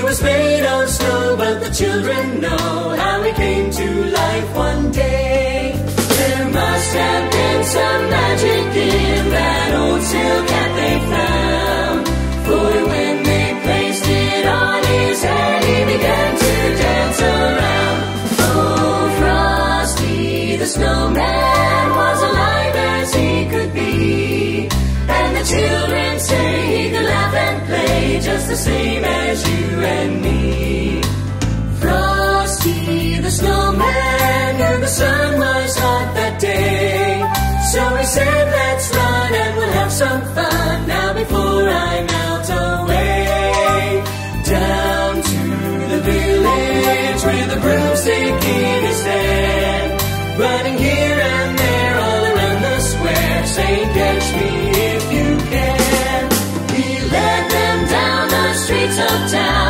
was made of snow, but the children know how he came to life one day. There must have been some magic in that old silk hat they found, for when they placed it on his head, he began to dance around. Oh, Frosty the Snowman was alive as he could be, and the children say he could laugh and play just the same as you and me. Frosty the Snowman knew the sun was hot that day, so he said, let's run and we'll have some fun now before I melt away. Down to the village with a broomstick in his hand, running here and there all around the square, saying, catch me if you can. He led them down the streets of town,